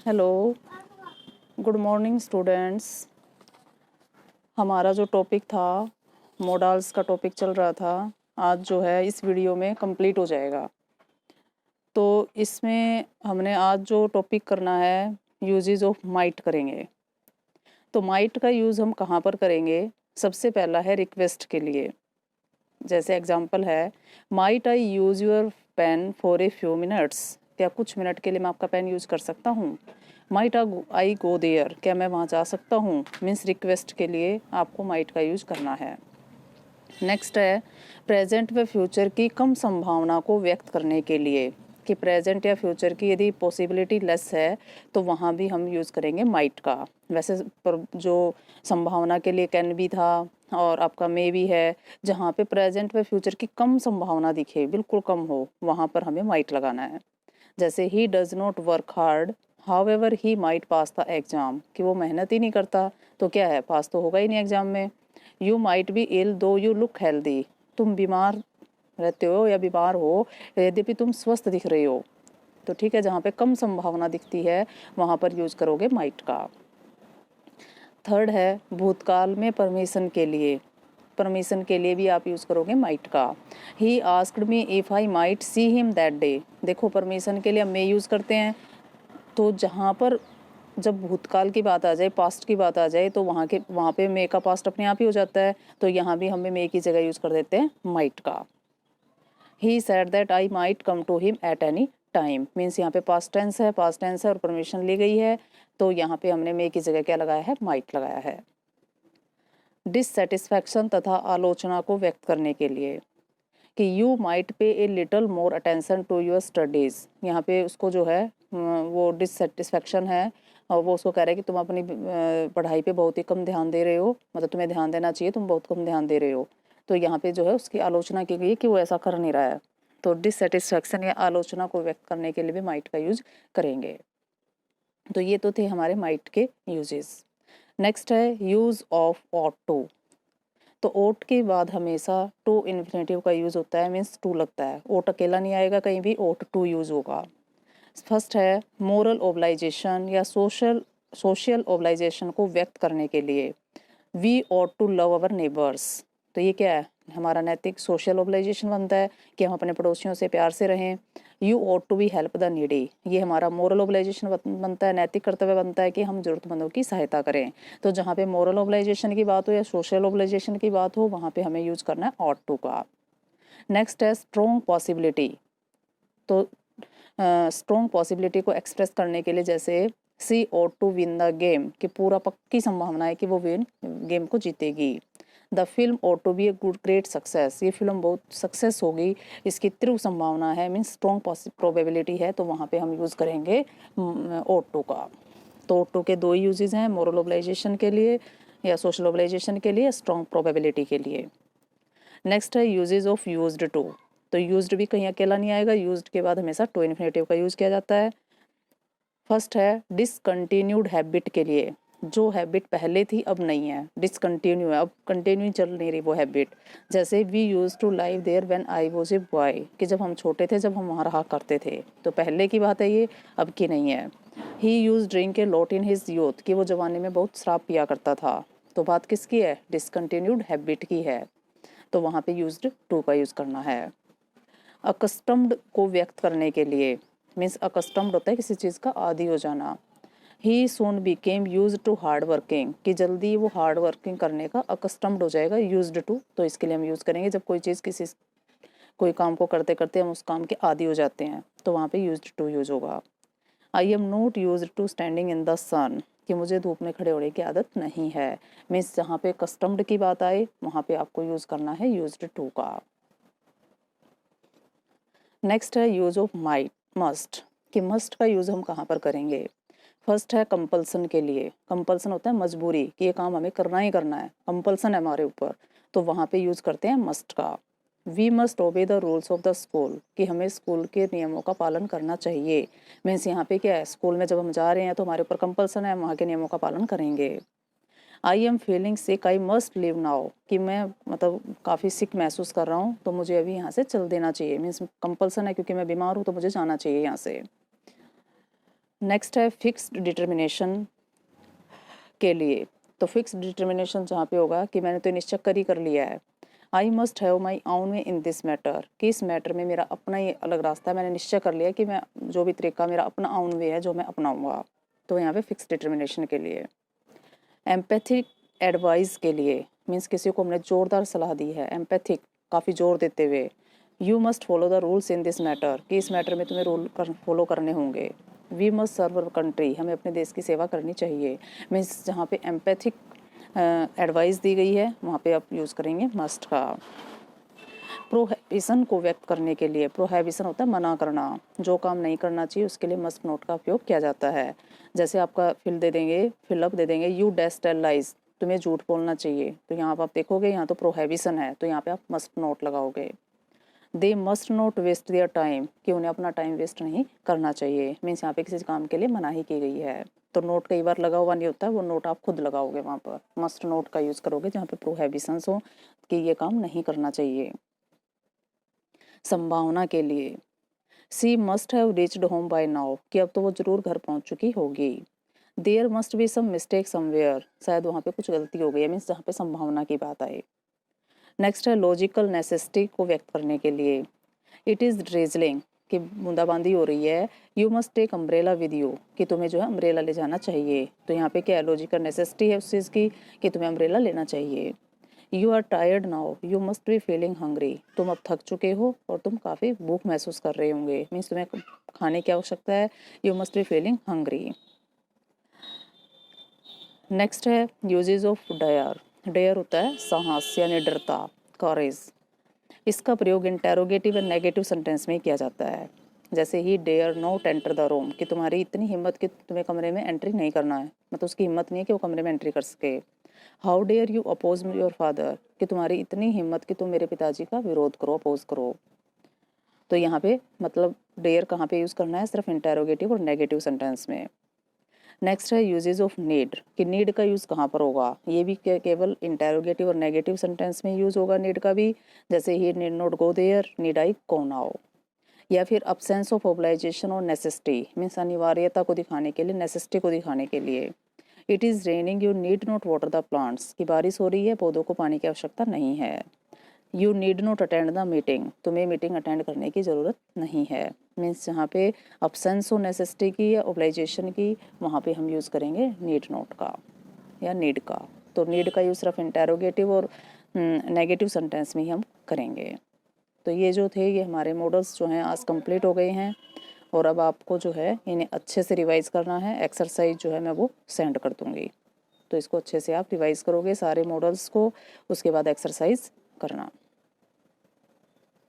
Hello, good morning students. हमारा जो topic था मॉडल्स का टॉपिक चल रहा था, आज जो है इस वीडियो में कंप्लीट हो जाएगा। तो इसमें हमने आज जो टॉपिक करना है यूजेस ऑफ माइट करेंगे। तो माइट का यूज़ हम कहाँ पर करेंगे? सबसे पहला है रिक्वेस्ट के लिए। जैसे एग्जांपल है, might I use your pen for a few minutes. क्या कुछ मिनट के लिए मैं आपका पेन यूज़ कर सकता हूँ? माइट आई गो देयर, क्या मैं वहाँ जा सकता हूँ? मीन्स रिक्वेस्ट के लिए आपको माइट का यूज़ करना है। नेक्स्ट है प्रेजेंट व फ्यूचर की कम संभावना को व्यक्त करने के लिए, कि प्रेजेंट या फ्यूचर की यदि पॉसिबिलिटी लेस है तो वहाँ भी हम यूज़ करेंगे माइट का। वैसे पर जो संभावना के लिए कैन भी था और आपका मे भी है, जहाँ पे प्रेजेंट व फ्यूचर की कम संभावना दिखे, बिल्कुल कम हो, वहाँ पर हमें माइट लगाना है। जैसे he does not work hard however he might pass the exam, कि वो मेहनत ही नहीं करता तो क्या है, पास तो होगा ही नहीं एग्ज़ाम में। यू माइट बी इल दो यू लुक हेल्दी, तुम बीमार रहते हो या बीमार हो यद्यपि तुम स्वस्थ दिख रहे हो। तो ठीक है, जहाँ पे कम संभावना दिखती है वहाँ पर यूज़ करोगे माइट का। थर्ड है भूतकाल में परमिशन के लिए, परमिशन के लिए भी आप यूज़ करोगे माइट का। He asked me if I might see him that day. देखो परमिशन के लिए हम मे यूज़ करते हैं, तो जहाँ पर जब भूतकाल की बात आ जाए, पास्ट की बात आ जाए, तो वहाँ पे मे का पास्ट अपने आप ही हो जाता है, तो यहाँ भी हमें मे की जगह यूज़ कर देते हैं माइट का। He said that I might come to him at any time, means यहाँ पे पास्ट टेंस है, पास्ट टेंस है और परमिशन ली गई है, तो यहाँ पे हमने मे की जगह क्या लगाया है, माइट लगाया है। डिससेटिस्फैक्शन तथा आलोचना को व्यक्त करने के लिए, कि you might pay a little more attention to your studies. यहाँ पे उसको जो है वो डिससेटिस्फैक्शन है और वो उसको कह रहा है कि तुम अपनी पढ़ाई पे बहुत ही कम ध्यान दे रहे हो, मतलब तुम्हें ध्यान देना चाहिए, तुम बहुत कम ध्यान दे रहे हो। तो यहाँ पे जो है उसकी आलोचना की गई कि वो ऐसा कर नहीं रहा है। तो डिससेटिस्फैक्शन या आलोचना को व्यक्त करने के लिए भी माइट का यूज करेंगे। तो ये तो थे हमारे माइट के यूजेस। नेक्स्ट है यूज़ ऑफ ऑट टू। तो ओट के बाद हमेशा टू इन्फिनेटिव का यूज़ होता है, मीन्स टू लगता है। ओट अकेला नहीं आएगा कहीं भी, ओट टू यूज़ होगा। फर्स्ट है मोरल ओब्लाइजेशन या सोशल ओब्लाइजेशन को व्यक्त करने के लिए, we ought to love our neighbours. तो ये क्या है, हमारा नैतिक सोशल ओब्लाइजेशन बनता है कि हम अपने पड़ोसियों से प्यार से रहें। You ought to be help the needy, ये हमारा मोरल ओब्लाइजेशन बनता है, नैतिक कर्तव्य बनता है कि हम जरूरतमंदों की सहायता करें। तो जहाँ पे मोरल ओब्लाइजेशन की बात हो या सोशल ओब्लाइजेशन की बात हो, वहाँ पे हमें यूज करना है ought टू का। नेक्स्ट है स्ट्रॉन्ग पॉसिबिलिटी। तो स्ट्रॉन्ग पॉसिबिलिटी को एक्सप्रेस करने के लिए, जैसे she ought to win the game, कि पूरा पक्की संभावना है कि वो गेम को जीतेगी। The film ought to be a good great success, ये फिल्म बहुत सक्सेस होगी, इसकी तीव्र संभावना है, मीन्स स्ट्रॉन्ग प्रोबेबिलिटी है, तो वहाँ पे हम यूज़ करेंगे ought टू का। तो ought टू के दो ही यूजेज हैं, मोरल ओब्लाइजेशन के लिए या सोशल ओब्लाइजेशन के लिए, स्ट्रॉन्ग प्रोबेबिलिटी के लिए। नेक्स्ट है यूजेज ऑफ यूज्ड टू। तो यूज्ड भी कहीं अकेला नहीं आएगा, यूज्ड के बाद हमेशा टू इन्फिनेटिव का यूज किया जाता है। फर्स्ट है डिसकंटिन्यूड हैबिट के लिए, जो हैबिट पहले थी अब नहीं है, डिसकंटिन्यू है, अब कंटिन्यू चल नहीं रही वो हैबिट। जैसे we use to live there when I was a boy, कि जब हम छोटे थे, जब हम वहाँ रहा करते थे, तो पहले की बात है ये, अब की नहीं है। He use drink a lot in his youth, कि वो जवानी में बहुत शराब पिया करता था, तो बात किसकी है, डिसकंटिन्यूड हैबिट की है, तो वहाँ पे यूज्ड टू का यूज करना है। अकस्टम्ड को व्यक्त करने के लिए, मीन्स अकस्टम्ड होता है किसी चीज़ का आदी हो जाना। He soon became use to hard working, कि जल्दी वो हार्ड वर्किंग करने का अकस्टम्ड हो जाएगा, यूज्ड टू। तो इसके लिए हम यूज़ करेंगे जब कोई चीज़ कोई काम को करते करते हम उस काम के आदी हो जाते हैं, तो वहाँ पे यूज्ड टू यूज होगा। I am not use to standing in the sun, कि मुझे धूप में खड़े होने की आदत नहीं है। मीन्स जहाँ पे कस्टम्ड की बात आए वहाँ पे आपको यूज़ करना है यूज्ड टू का। नेक्स्ट है यूज ऑफ माइट मस्ट, कि मस्ट का यूज़ हम कहाँ पर करेंगे। फर्स्ट है कंपल्सन के लिए, कंपल्सन होता है मजबूरी, कि ये काम हमें करना ही करना है, कंपल्सन है हमारे ऊपर, तो वहाँ पे यूज़ करते हैं मस्ट का। We must obey the rules of the school, कि हमें स्कूल के नियमों का पालन करना चाहिए। मीन्स यहाँ पे क्या है, स्कूल में जब हम जा रहे हैं तो हमारे ऊपर कंपल्सन है, वहाँ के नियमों का पालन करेंगे। I am feeling sick I must live now, कि मैं मतलब काफ़ी सिक महसूस कर रहा हूँ, तो मुझे अभी यहाँ से चल देना चाहिए, मीन्स कंपल्सन है क्योंकि मैं बीमार हूँ, तो मुझे जाना चाहिए यहाँ से। नेक्स्ट है फिक्स्ड डिटर्मिनेशन के लिए। तो फिक्स्ड डिटर्मिनेशन जहाँ पे होगा कि मैंने तो निश्चय कर ही कर लिया है, I must have my own way in this matter, कि इस मैटर में मेरा अपना ही अलग रास्ता है, मैंने निश्चय कर लिया कि मैं जो भी तरीका मेरा अपना ओन वे है जो मैं अपनाऊंगा। तो यहाँ पे फिक्स डिटर्मिनेशन के लिए। एम्पैथिक एडवाइस के लिए मीन्स किसी को हमने ज़ोरदार सलाह दी है, एम्पैथिक काफ़ी जोर देते हुए। You must follow the rules in this matter, कि इस मैटर में तुम्हें रूल फॉलो करने होंगे। We must serve our country, हमें अपने देश की सेवा करनी चाहिए। मीन्स जहाँ पे एम्पैथिक एडवाइस दी गई है वहाँ पे आप यूज़ करेंगे मस्ट का। प्रोहिबिशन को व्यक्त करने के लिए, प्रोहिबिशन होता है मना करना, जो काम नहीं करना चाहिए उसके लिए मस्ट नोट का उपयोग किया जाता है। जैसे आपका फिलअप दे देंगे यू डैश टेल लाइज, तुम्हें झूठ बोलना चाहिए, तो यहाँ पर आप देखोगे यहाँ तो प्रोहिबिशन है, तो यहाँ पे आप मस्ट नोट लगाओगे। They must not waste their time, कि उन्हें अपना टाइम वेस्ट नहीं करना चाहिए। मीन्स यहाँ पे किसी काम के लिए मनाही की गई है। तो नोट कई बार लगा हुआ नहीं होता, वो नोट आप खुद लगाओगे वहाँ पर, मस्ट नोट का यूज़ करोगे जहाँ पे प्रोहिबिशंस हो कि ये काम नहीं करना चाहिए। संभावना के लिए, she must have reached home by now, कि अब तो वो जरूर घर पहुंच चुकी होगी। There must be some mistake somewhere, शायद वहाँ पे कुछ गलती हो गई है, मीन्स जहाँ पे संभावना की बात आए। नेक्स्ट है लॉजिकल नेसेसिटी को व्यक्त करने के लिए। इट इज़ ड्रेजलिंग, कि बूंदाबांदी हो रही है। You must take umbrella with you, कि तुम्हें जो है अम्ब्रेला ले जाना चाहिए। तो यहाँ पे क्या है, लॉजिकल नेसेसिटी है उस चीज़ की कि तुम्हें अम्ब्रेला लेना चाहिए। You are tired now, you must be feeling hungry, तुम अब थक चुके हो और तुम काफ़ी भूख महसूस कर रहे होंगे, मीन्स तुम्हें खाने की आवश्यकता है। You must be feeling hungry. Next है यूजेज ऑफ डेयर। डेयर होता है साहस यानी डरता, कॉरेज। इसका प्रयोग इंटेरोगेटिव एंड नेगेटिव सेंटेंस में किया जाता है। जैसे ही dare not enter the room, कि तुम्हारी इतनी हिम्मत कि तुम्हें कमरे में एंट्री नहीं करना है, मतलब उसकी हिम्मत नहीं है कि वो कमरे में एंट्री कर सके। How dare you oppose your father, कि तुम्हारी इतनी हिम्मत कि तुम मेरे पिताजी का विरोध करो, अपोज करो। तो यहाँ पे मतलब डेयर कहाँ पे यूज़ करना है, सिर्फ इंटेरोगेटिव और नेगेटिव सेंटेंस में। नेक्स्ट है यूजेज ऑफ नीड, कि नीड का यूज़ कहाँ पर होगा, ये भी केवल इंटेरोगेटिव और नेगेटिव सेंटेंस में यूज़ होगा नीड का भी। जैसे he need not go there, need I go now. या फिर अब्सेंस ऑफ ऑब्लाइजेशन और नेसेसिटी, मीन्स अनिवार्यता को दिखाने के लिए, नेसेसिटी को दिखाने के लिए। It is raining, you need not water the plants, की बारिश हो रही है, पौधों को पानी की आवश्यकता नहीं है। You need not attend the meeting, तुम्हें मीटिंग अटेंड करने की ज़रूरत नहीं है। मीन्स जहाँ पे अब्सेंस हो नेसेसिटी की या ऑब्लाइजेशन की, वहाँ पे हम यूज़ करेंगे नीड नॉट का या नीड का। तो नीड का यूज़ सिर्फ इंटेरोगेटिव और नेगेटिव सेंटेंस में ही हम करेंगे। तो ये जो थे ये हमारे मॉडल्स जो हैं आज कंप्लीट हो गए हैं, और अब आपको जो है इन्हें अच्छे से रिवाइज़ करना है। एक्सरसाइज जो है मैं वो सेंड कर दूँगी, तो इसको अच्छे से आप रिवाइज़ करोगे सारे मॉडल्स को, उसके बाद एक्सरसाइज करना।